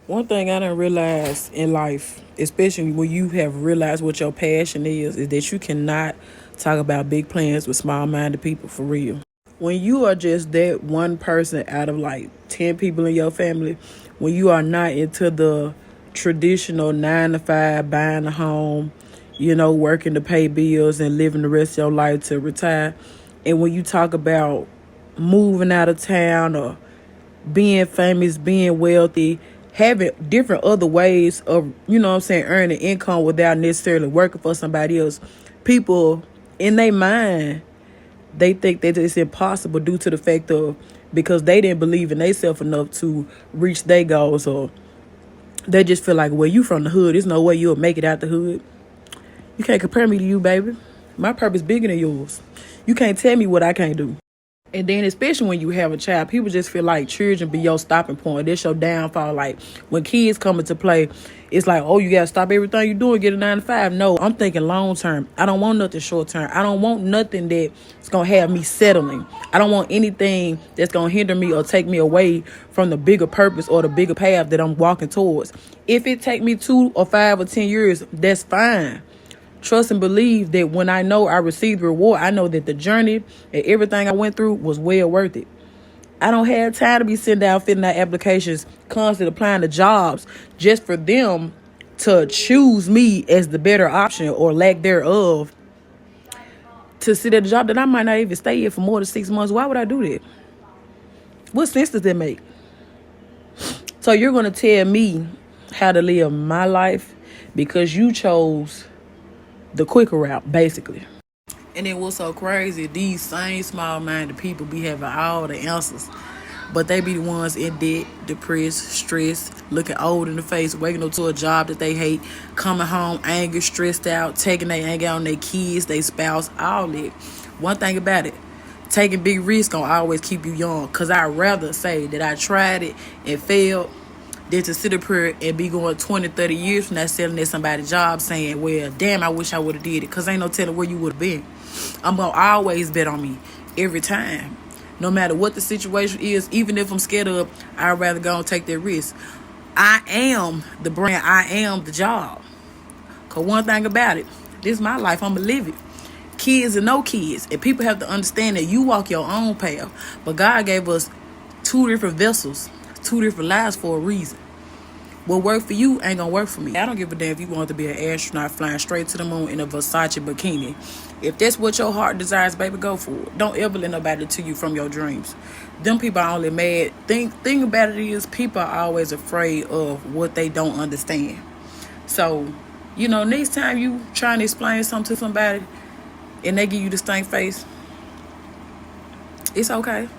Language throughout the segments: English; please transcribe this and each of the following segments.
One thing I didn't realize in life, especially when you have realized what your passion is that you cannot talk about big plans with small-minded people for real. When you are just that one person out of like 10 people in your family, when you are not into the traditional 9 to 5, buying a home, working to pay bills and living the rest of your life to retire, and when you talk about moving out of town or being famous, being wealthy, having different other ways of, earning income without necessarily working for somebody else. People in their mind, they think that it's impossible due to the fact of because they didn't believe in themselves enough to reach their goals, or they just feel like, well, you from the hood, there's no way you'll make it out the hood. You can't compare me to you, baby. My purpose bigger than yours. You can't tell me what I can't do. And then especially when you have a child, people just feel like children be your stopping point. That's your downfall. Like when kids come into play, it's like, oh, you got to stop everything you do and get a 9 to 5. No, I'm thinking long term. I don't want nothing short term. I don't want nothing that's going to have me settling. I don't want anything that's going to hinder me or take me away from the bigger purpose or the bigger path that I'm walking towards. If it take me 2 or 5 or 10 years, that's fine. Trust and believe that when I know I received the reward, I know that the journey and everything I went through was well worth it. I don't have time to be sitting down filling out applications, constantly applying to jobs just for them to choose me as the better option or lack thereof to sit at a job that I might not even stay in for more than 6 months. Why would I do that? What sense does that make? So you're going to tell me how to live my life because you chose the quicker route, basically. And then what's so crazy, these same small-minded people be having all the answers, but they be the ones in debt, depressed, stressed, looking old in the face, waking up to a job that they hate, coming home angry, stressed out, taking their anger on their kids, their spouse, all that. One thing about it, taking big risks gonna always keep you young, because I'd rather say that I tried it and failed than to sit up here and be going 20, 30 years from now selling at somebody's job saying, well, damn, I wish I would have did it, because ain't no telling where you would have been. I'm going to always bet on me every time. No matter what the situation is, even if I'm scared of, I'd rather go and take that risk. I am the brand. I am the job. Because one thing about it, this is my life. I'm going to live it. Kids and no kids. And people have to understand that you walk your own path. But God gave us 2 different vessels, 2 different lives for a reason. What work for you ain't gonna work for me. I don't give a damn if you want to be an astronaut flying straight to the moon in a Versace bikini. If that's what your heart desires, baby, go for it. Don't ever let nobody tell you from your dreams. Them people are only mad. Thing about it is, people are always afraid of what they don't understand. So, next time you trying to explain something to somebody and they give you the stank face, it's okay.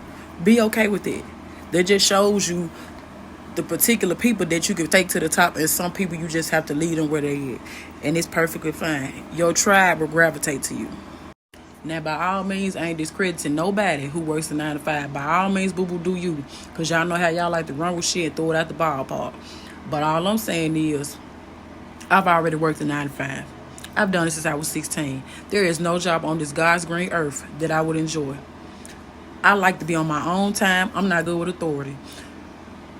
Be okay with it. That just shows you the particular people that you can take to the top, and some people you just have to lead them where they at, and it's perfectly fine. Your tribe will gravitate to you. Now, by all means, I ain't discrediting nobody who works a 9 to 5. By all means, boo-boo, do you, because y'all know how y'all like to run with shit and throw it out the ballpark. But all I'm saying is, I've already worked a 9 to 5. I've done it since I was 16. There is no job on this God's green earth that I would enjoy. I like to be on my own time. I'm not good with authority.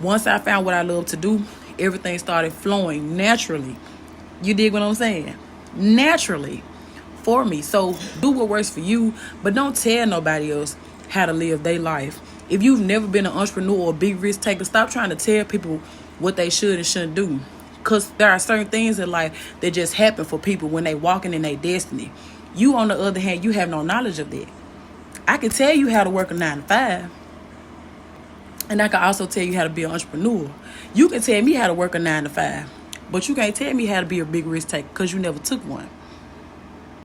Once I found what I love to do, everything started flowing naturally. You dig what I'm saying? Naturally for me. So do what works for you, but don't tell nobody else how to live their life. If you've never been an entrepreneur or a big risk taker, stop trying to tell people what they should and shouldn't do. Because there are certain things in life that just happen for people when they walking in their destiny. You, on the other hand, you have no knowledge of that. I can tell you how to work a 9 to 5. And I can also tell you how to be an entrepreneur. You can tell me how to work a 9 to 5, but you can't tell me how to be a big risk taker because you never took one.